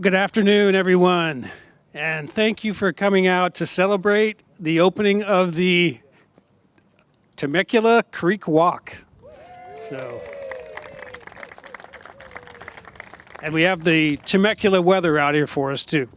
Good afternoon, everyone, and thank you for coming out to celebrate the opening of the Temecula Creek Walk. And we have the Temecula weather out here for us too.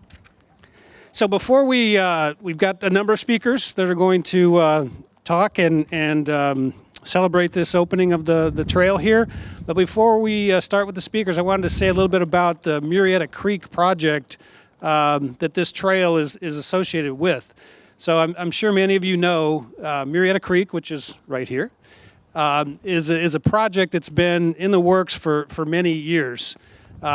So before we've got a number of speakers that are going to talk and celebrate this opening of the trail here. But before we start with the speakers, I wanted to say a little bit about the Murrieta Creek project that this trail is associated with. So I'm sure many of you know Murrieta Creek, which is right here, is a project that's been in the works for many years.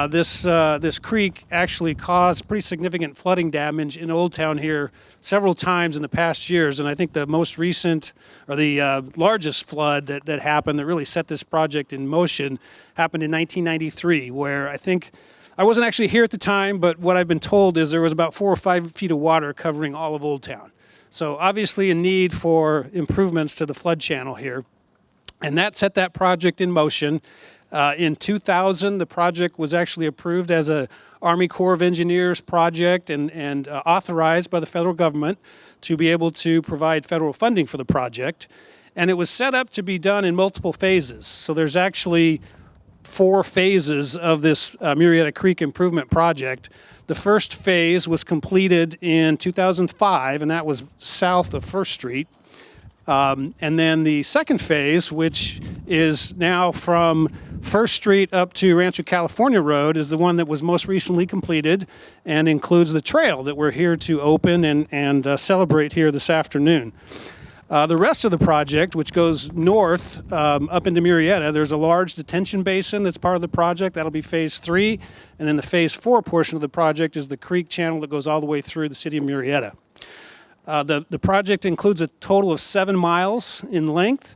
This creek actually caused pretty significant flooding damage in Old Town here several times in the past years, and I think the most recent, or the largest flood that happened that really set this project in motion happened in 1993, where I wasn't actually here at the time, but what I've been told is there was about 4 or 5 feet of water covering all of Old Town. So obviously a need for improvements to the flood channel here, and that set that project in motion. In 2000, the project was actually approved as a Army Corps of Engineers project and authorized by the federal government to be able to provide federal funding for the project. And it was set up to be done in multiple phases. So there's actually 4 phases of this Murrieta Creek Improvement Project. The first phase was completed in 2005, and that was south of First Street. And then the second phase, which is now from First Street up to Rancho California Road, is the one that was most recently completed and includes the trail that we're here to open and celebrate here this afternoon. The rest of the project, which goes north up into Murrieta, there's a large detention basin that's part of the project. That'll be phase 3. And then the phase 4 portion of the project is the creek channel that goes all the way through the city of Murrieta. The project includes a total of 7 miles in length,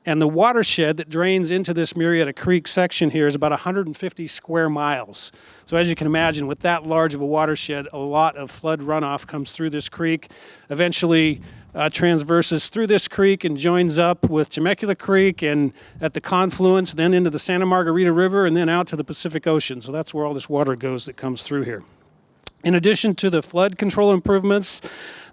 and the watershed that drains into this Murrieta Creek section here is about 150 square miles. So as you can imagine, with that large of a watershed, a lot of flood runoff comes through this creek, eventually transverses through this creek and joins up with Temecula Creek and at the confluence, then into the Santa Margarita River, and then out to the Pacific Ocean. So that's where all this water goes that comes through here. In addition to the flood control improvements,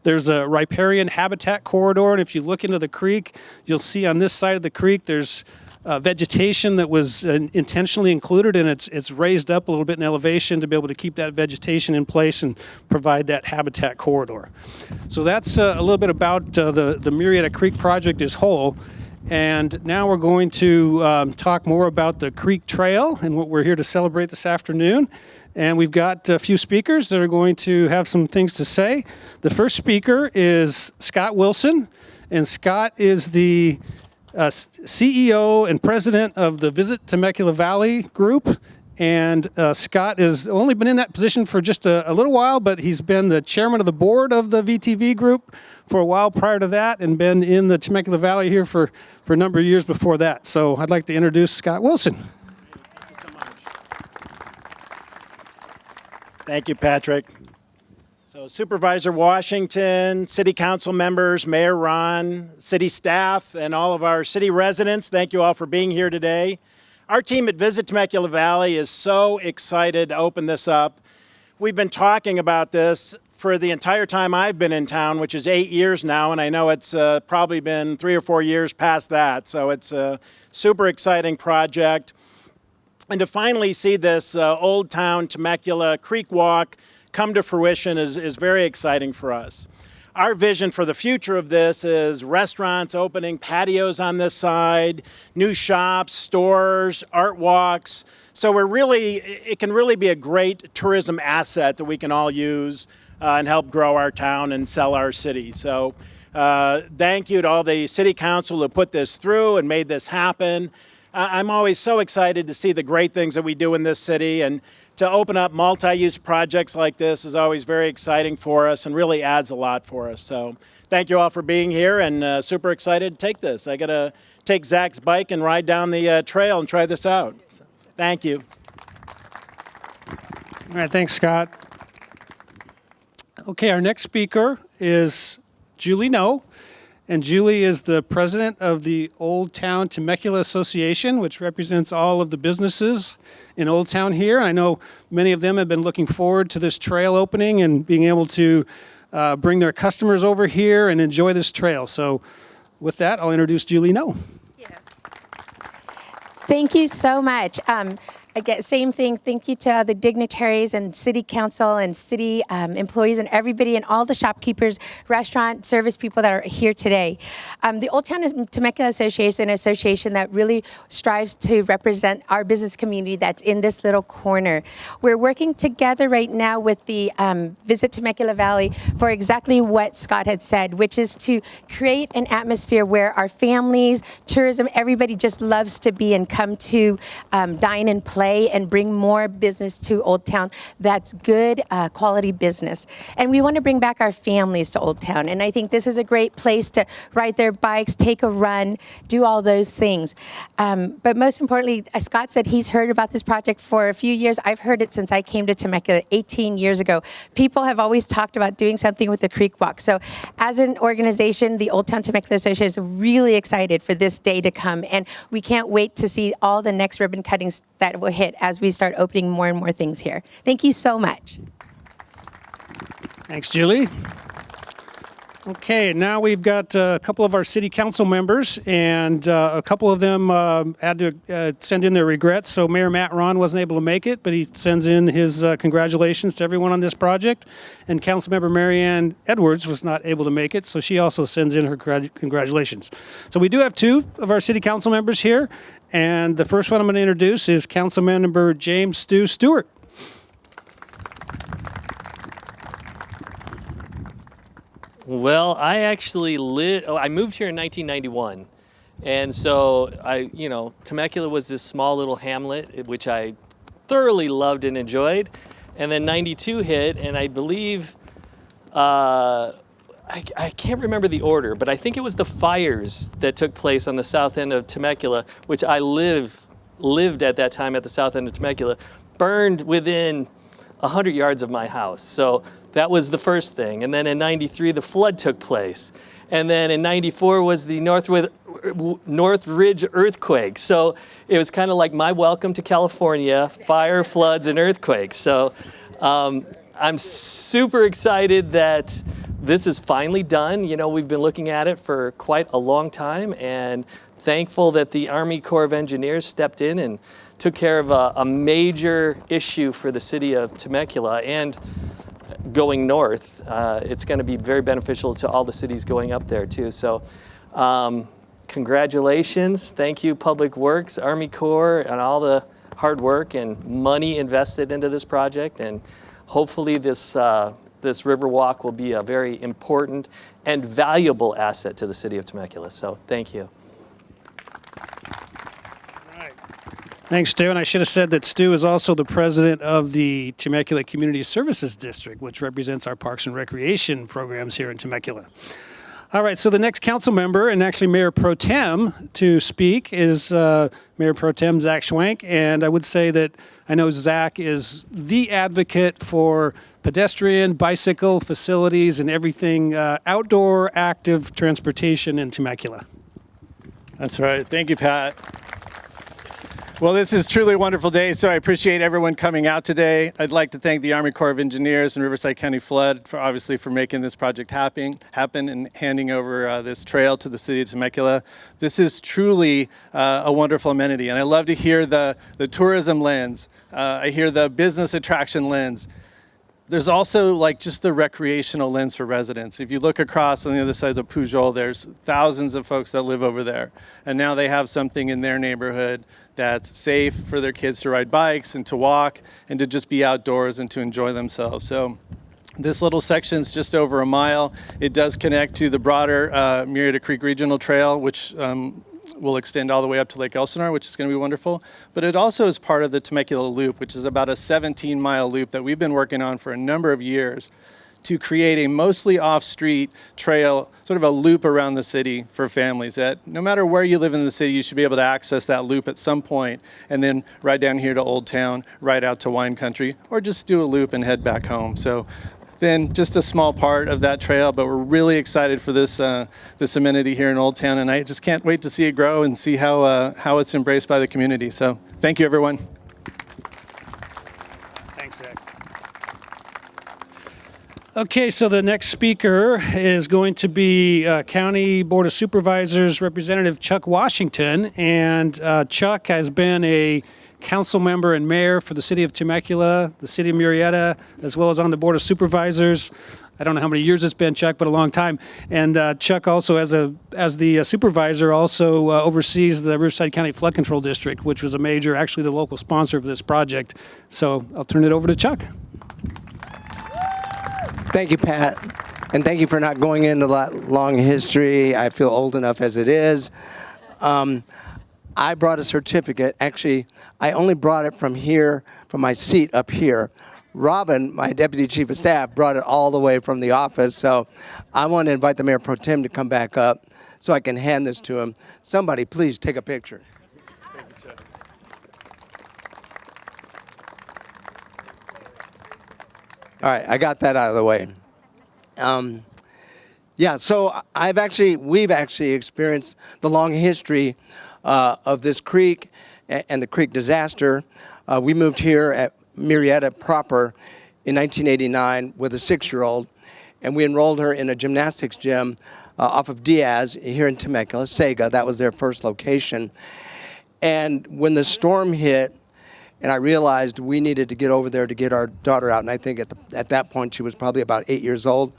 there's a riparian habitat corridor, and if you look into the creek, you'll see on this side of the creek there's vegetation that was intentionally included, and it's raised up a little bit in elevation to be able to keep that vegetation in place and provide that habitat corridor. So that's a little bit about the Murrieta Creek project as whole. And now we're going to talk more about the Creek Trail and what we're here to celebrate this afternoon. And we've got a few speakers that are going to have some things to say. The first speaker is Scott Wilson, and Scott is the CEO and president of the Visit Temecula Valley Group. And Scott has only been in that position for just a little while, but he's been the chairman of the board of the VTV Group for a while prior to that, and been in the Temecula Valley here for a number of years before that. So I'd like to introduce Scott Wilson. Thank you so much. Thank you, Patrick. So Supervisor Washington, City Council members, Mayor Ron, city staff, and all of our city residents, thank you all for being here today. Our team at Visit Temecula Valley is so excited to open this up. We've been talking about this for the entire time I've been in town, which is 8 years now, and I know it's probably been 3 or 4 years past that. So it's a super exciting project. And to finally see this Old Town Temecula Creek Walk come to fruition is very exciting for us. Our vision for the future of this is restaurants opening, patios on this side, new shops, stores, art walks. So it can really be a great tourism asset that we can all use and help grow our town and sell our city. So thank you to all the city council who put this through and made this happen. I'm always so excited to see the great things that we do in this city, and to open up multi-use projects like this is always very exciting for us and really adds a lot for us. So thank you all for being here, and super excited to take this. I got to take Zach's bike and ride down the trail and try this out. So, thank you. All right, thanks, Scott. Okay, our next speaker is Julie No, And Julie is the president of the Old Town Temecula Association, which represents all of the businesses in Old Town here. I know many of them have been looking forward to this trail opening and being able to bring their customers over here and enjoy this trail. So with that, I'll introduce Julie No. Thank you so much. Again, same thing. Thank you to the dignitaries and city council and city employees and everybody and all the shopkeepers, restaurant service people that are here today. The Old Town Temecula Association is an association that really strives to represent our business community that's in this little corner. We're working together right now with the Visit Temecula Valley for exactly what Scott had said, which is to create an atmosphere where our families, tourism, everybody just loves to be and come to dine and play and bring more business to Old Town that's good quality business. And we want to bring back our families to Old Town. And I think this is a great place to ride their bikes, take a run, do all those things. But most importantly, Scott said he's heard about this project for a few years. I've heard it since I came to Temecula 18 years ago. People have always talked about doing something with the Creek Walk. So as an organization, the Old Town Temecula Association is really excited for this day to come. And we can't wait to see all the next ribbon cuttings that will hit as we start opening more and more things here. Thank you so much. Thanks, Julie. Okay, now we've got a couple of our city council members, and a couple of them had to send in their regrets. So Mayor Matt Ron wasn't able to make it, but he sends in his congratulations to everyone on this project. And Councilmember Marianne Edwards was not able to make it, so she also sends in her congratulations. So we do have two of our city council members here, and the first one I'm going to introduce is Councilmember James Stu Stewart. Well, I actually I moved here in 1991. And so Temecula was this small little hamlet, which I thoroughly loved and enjoyed. And then 92 hit, and I believe, I can't remember the order, but I think it was the fires that took place on the south end of Temecula, which I lived at that time at the south end of Temecula, burned within 100 yards of my house. So that was the first thing. And then in 93, the flood took place. And then in 94 was the Northridge earthquake. So it was kind of like my welcome to California, fire, floods, and earthquakes. So I'm super excited that this is finally done. You know, we've been looking at it for quite a long time, and thankful that the Army Corps of Engineers stepped in and took care of a major issue for the city of Temecula. And going north, it's going to be very beneficial to all the cities going up there too. So congratulations. Thank you, Public Works, Army Corps, and all the hard work and money invested into this project. And hopefully this river walk will be a very important and valuable asset to the city of Temecula. So thank you. Thanks, Stu. And I should have said that Stu is also the president of the Temecula Community Services District, which represents our parks and recreation programs here in Temecula. All right, so the next council member, and actually Mayor Pro Tem to speak, is Mayor Pro Tem Zach Schwank. And I would say that I know Zach is the advocate for pedestrian, bicycle facilities, and everything outdoor active transportation in Temecula. That's right. Thank you, Pat. Well, this is truly a wonderful day, so I appreciate everyone coming out today. I'd like to thank the Army Corps of Engineers and Riverside County Flood for making this project happen and handing over this trail to the city of Temecula. This is truly a wonderful amenity, and I love to hear the tourism lens. I hear the business attraction lens. There's also like just the recreational lens for residents. If you look across on the other side of Pujol, there's thousands of folks that live over there. And now they have something in their neighborhood that's safe for their kids to ride bikes and to walk and to just be outdoors and to enjoy themselves. So this little section's just over a mile. It does connect to the broader Murrieta Creek Regional Trail, which will extend all the way up to Lake Elsinore, which is going to be wonderful. But it also is part of the Temecula Loop, which is about a 17-mile loop that we've been working on for a number of years to create a mostly off-street trail, sort of a loop around the city for families that no matter where you live in the city, you should be able to access that loop at some point and then ride down here to Old Town, ride out to Wine Country, or just do a loop and head back home. So than just a small part of that trail, but we're really excited for this this amenity here in Old Town, and I just can't wait to see it grow and see how it's embraced by the community. So thank you, everyone. Thanks, Zach. Okay, so the next speaker is going to be County Board of Supervisors Representative Chuck Washington. And Chuck has been a council member and mayor for the city of Temecula, the city of Murrieta, as well as on the Board of Supervisors. I don't know how many years it's been, Chuck, but a long time. And Chuck also, as the supervisor, also oversees the Riverside County Flood Control District, which was a major, actually the local sponsor of this project. So I'll turn it over to Chuck. Thank you, Pat, and thank you for not going into that long history. I feel old enough as it is. I brought a certificate. Actually, I only brought it from here, from my seat up here. Robin, my deputy chief of staff, brought it all the way from the office. So I want to invite the Mayor Pro Tem to come back up so I can hand this to him. Somebody, please take a picture. All right, I got that out of the way. Yeah, so we've actually experienced the long history of this creek and the creek disaster. We moved here at Murrieta proper in 1989 with a 6-year-old, and we enrolled her in a gymnastics gym off of Diaz here in Temecula, Sega. That was their first location. And when the storm hit, and I realized we needed to get over there to get our daughter out. And I think at that point she was probably about 8 years old.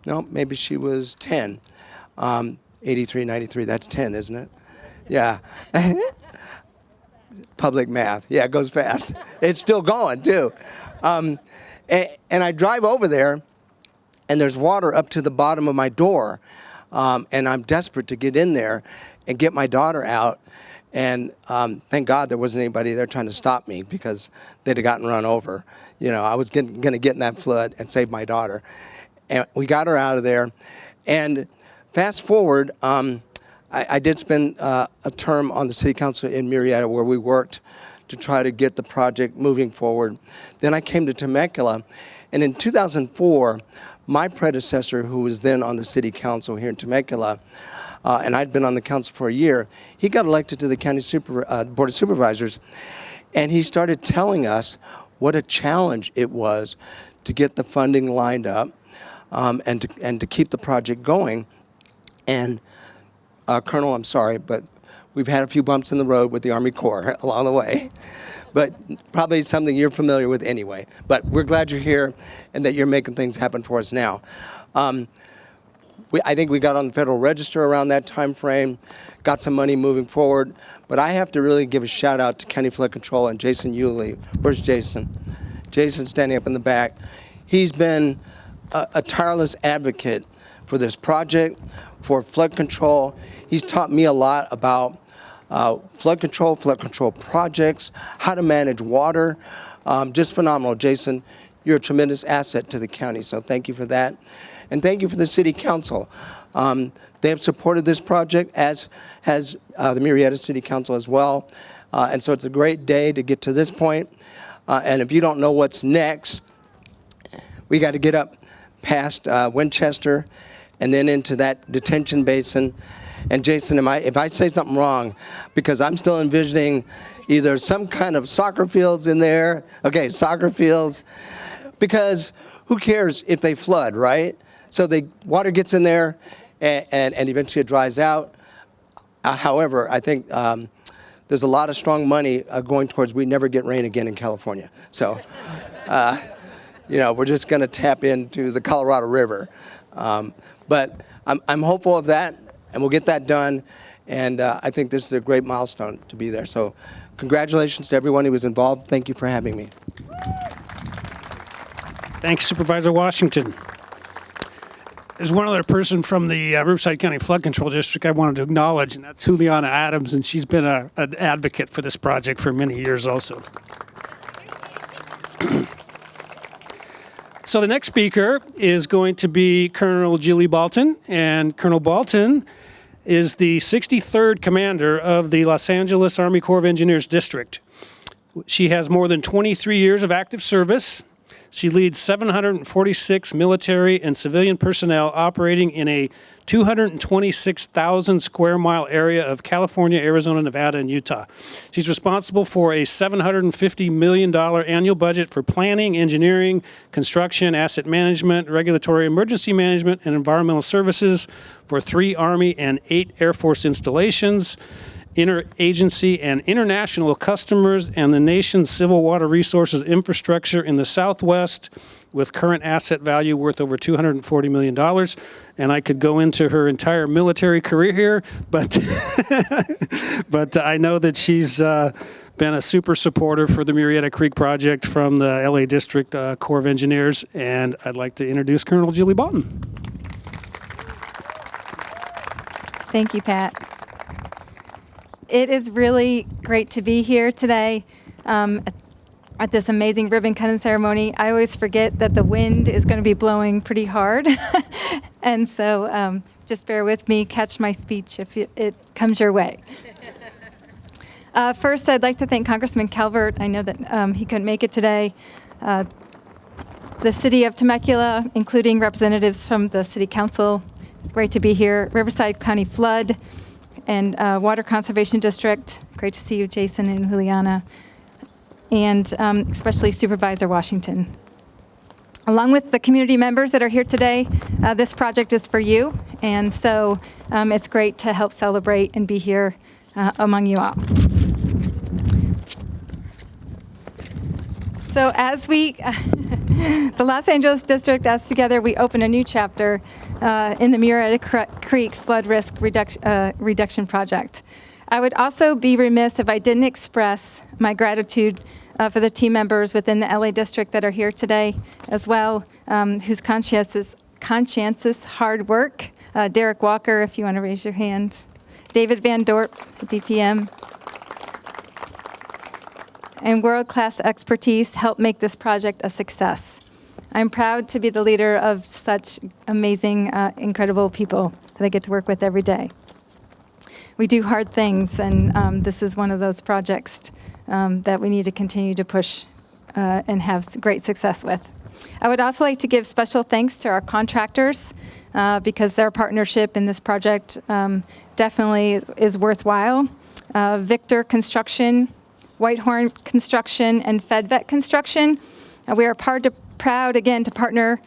No, maybe she was 10. 83, 93, that's 10, isn't it? Yeah. Public math. Yeah, it goes fast. It's still going, too. And I drive over there, and there's water up to the bottom of my door. And I'm desperate to get in there and get my daughter out. And thank God there wasn't anybody there trying to stop me because they'd have gotten run over. You know, I was going to get in that flood and save my daughter. And we got her out of there. And fast forward, I did spend a term on the city council in Murrieta where we worked to try to get the project moving forward. Then I came to Temecula. And in 2004, my predecessor, who was then on the city council here in Temecula, and I'd been on the council for a year, he got elected to the county board of supervisors, and he started telling us what a challenge it was to get the funding lined up and to keep the project going. And Colonel, I'm sorry, but we've had a few bumps in the road with the Army Corps along the way, but probably something you're familiar with anyway. But we're glad you're here and that you're making things happen for us now. I think we got on the Federal Register around that time frame, got some money moving forward. But I have to really give a shout out to County Flood Control and Jason Yulee. Where's Jason? Jason's standing up in the back. He's been a tireless advocate for this project, for flood control. He's taught me a lot about flood control projects, how to manage water. Just phenomenal. Jason, you're a tremendous asset to the county, so thank you for that. And thank you for the city council. They have supported this project, as has the Murrieta City Council as well. And so it's a great day to get to this point. And if you don't know what's next, we got to get up past Winchester and then into that detention basin. And Jason, if I say something wrong, because I'm still envisioning either some kind of soccer fields in there. Okay, soccer fields. Because who cares if they flood, right? So the water gets in there, and eventually it dries out. However, I think there's a lot of strong money going towards we never get rain again in California. So, we're just going to tap into the Colorado River. But I'm hopeful of that, and we'll get that done. And I think this is a great milestone to be there. So congratulations to everyone who was involved. Thank you for having me. Thanks, Supervisor Washington. There's one other person from the Riverside County Flood Control District I wanted to acknowledge, and that's Juliana Adams, and she's been an advocate for this project for many years also. So the next speaker is going to be Colonel Julie Balton, and Colonel Balton is the 63rd commander of the Los Angeles Army Corps of Engineers District. She has more than 23 years of active service, She leads 746 military and civilian personnel operating in a 226,000 square mile area of California, Arizona, Nevada, and Utah. She's responsible for a $750 million annual budget for planning, engineering, construction, asset management, regulatory emergency management, and environmental services for 3 Army and 8 Air Force installations, interagency and international customers, and the nation's civil water resources infrastructure in the Southwest, with current asset value worth over $240 million. And I could go into her entire military career here, but but I know that she's been a super supporter for the Murrieta Creek project from the LA District Corps of Engineers, and I'd like to introduce Colonel Julie Bolton. Thank you, Pat. It is really great to be here today at this amazing ribbon cutting ceremony. I always forget that the wind is going to be blowing pretty hard. And so just bear with me, catch my speech if it comes your way. First, I'd like to thank Congressman Calvert. I know that he couldn't make it today. The city of Temecula, including representatives from the city council. Great to be here. Riverside County Flood and Water Conservation District. Great to see you, Jason and Juliana. And especially Supervisor Washington. Along with the community members that are here today, this project is for you. And so it's great to help celebrate and be here among you all. So as we, the Los Angeles District, as together, we open a new chapter in the Murrieta Creek Flood Risk Reduction Project. I would also be remiss if I didn't express my gratitude for the team members within the LA District that are here today as well, whose conscientious hard work. Derek Walker, if you want to raise your hand. David Van Dorp, the DPM. And world-class expertise helped make this project a success. I'm proud to be the leader of such amazing, incredible people that I get to work with every day. We do hard things, and this is one of those projects that we need to continue to push and have great success with. I would also like to give special thanks to our contractors because their partnership in this project definitely is worthwhile. Victor Construction, Whitehorn Construction, and FedVet Construction. We are proud again to partner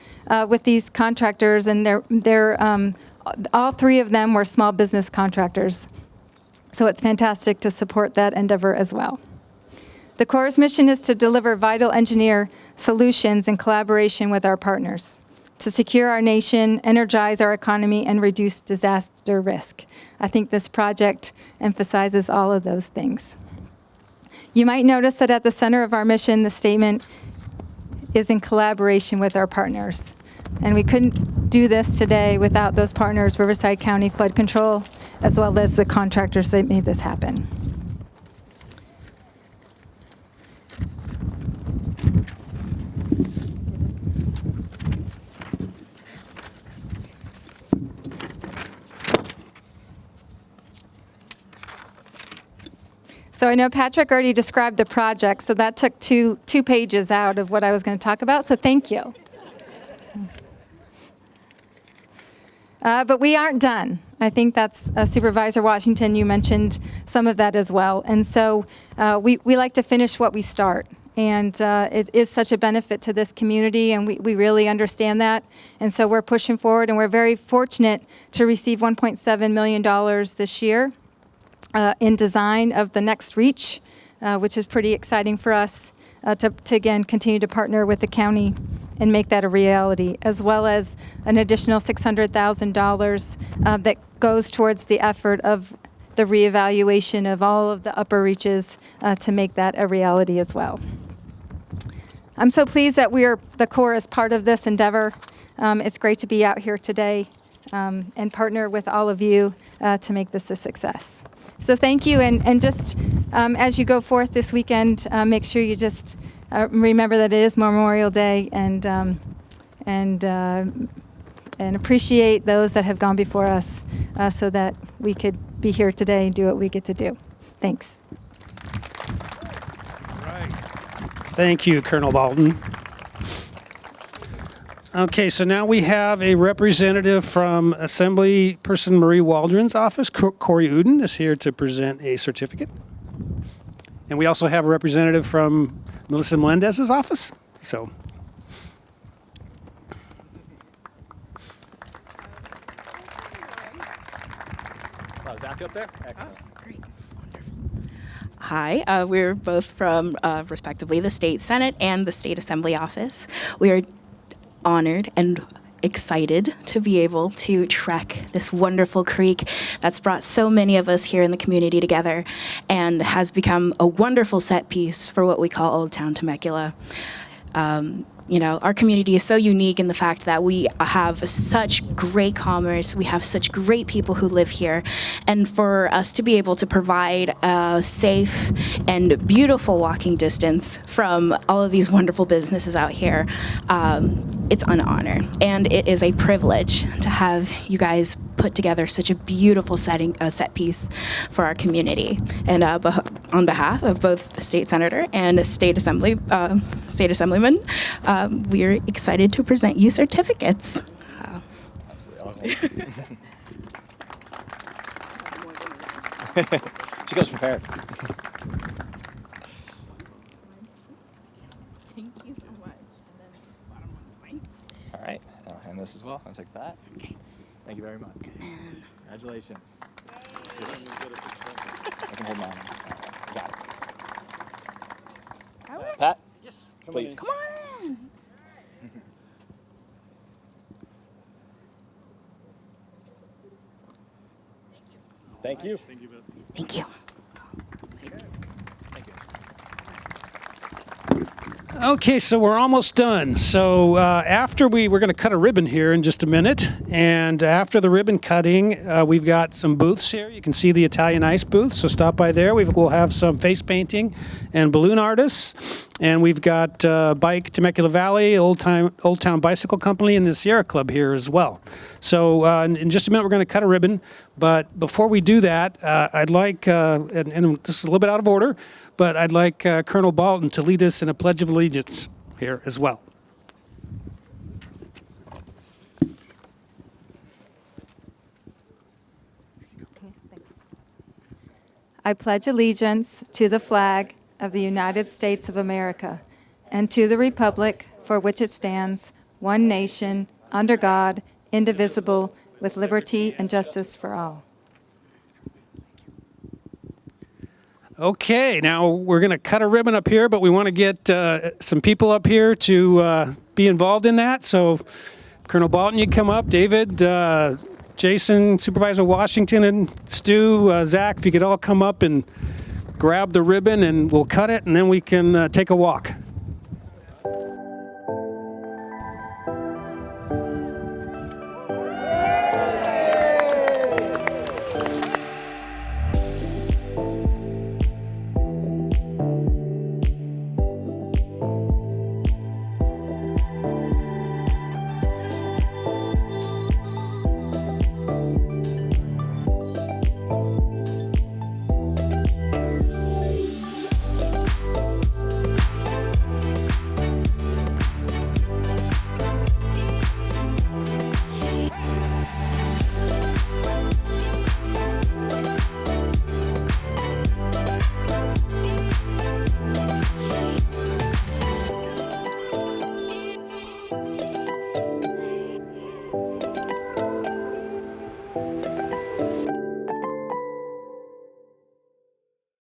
with these contractors, and they're all 3 of them were small business contractors. So it's fantastic to support that endeavor as well. The Corps' mission is to deliver vital engineer solutions in collaboration with our partners to secure our nation, energize our economy, and reduce disaster risk. I think this project emphasizes all of those things. You might notice that at the center of our mission, the statement is in collaboration with our partners. And we couldn't do this today without those partners, Riverside County Flood Control, as well as the contractors that made this happen. So I know Patrick already described the project, so that took two pages out of what I was going to talk about, so thank you. But we aren't done. I think that's Supervisor Washington, you mentioned some of that as well. And so we like to finish what we start. And it is such a benefit to this community, and we really understand that. And so we're pushing forward, and we're very fortunate to receive $1.7 million this year in design of the next reach, which is pretty exciting for us to again, continue to partner with the county and make that a reality, as well as an additional $600,000 that goes towards the effort of the reevaluation of all of the upper reaches to make that a reality as well. I'm so pleased that the Corps is part of this endeavor. It's great to be out here today and partner with all of you to make this a success. So thank you, and just as you go forth this weekend, make sure you just remember that it is Memorial Day, and appreciate those that have gone before us, so that we could be here today and do what we get to do. Thanks. All right. Thank you, Colonel Bolton. Okay, so now we have a representative from Assemblyperson Marie Waldron's office. Corey Uden is here to present a certificate. And we also have a representative from Melissa Melendez's office. So, Is Zach up there? Excellent. Great. Hi, we're both from, respectively, the State Senate and the State Assembly Office. We are honored and excited to be able to trek this wonderful creek that's brought so many of us here in the community together and has become a wonderful set piece for what we call Old Town Temecula. You know, our community is so unique in the fact that we have such great commerce, we have such great people who live here, and for us to be able to provide a safe and beautiful walking distance from all of these wonderful businesses out here, it's an honor, and it is a privilege to have you guys put together such a beautiful set piece for our community. And on behalf of both the state senator and the state assemblyman, we are excited to present you certificates. She goes prepared. Thank you so much. And then this bottom one's mine. All right. I'll hand this as well. I'll take that. Okay. Thank you very much. Congratulations. I can hold mine. Got it. Pat? Yes. Please. Come on. Thank you. Thank you. okay, so we're almost done. So after we're going to cut a ribbon here in just a minute. And after the ribbon cutting, we've got some booths here. You can see the Italian Ice booth, so stop by there. We'll have some face painting and balloon artists. And we've got Bike Temecula Valley, Old Town Bicycle Company, and the Sierra Club here as well. So in just a minute, we're going to cut a ribbon. But before we do that, I'd like, and this is a little bit out of order, but I'd like Colonel Balton to lead us in a Pledge of Allegiance here as well. I pledge allegiance to the flag of the United States of America and to the republic for which it stands, one nation, under God, indivisible, with liberty and justice for all. Okay, now we're going to cut a ribbon up here, but we want to get some people up here to be involved in that. So Colonel Balton, you come up. David, Jason, Supervisor Washington, and Stu, Zach, if you could all come up and grab the ribbon, and we'll cut it, and then we can take a walk.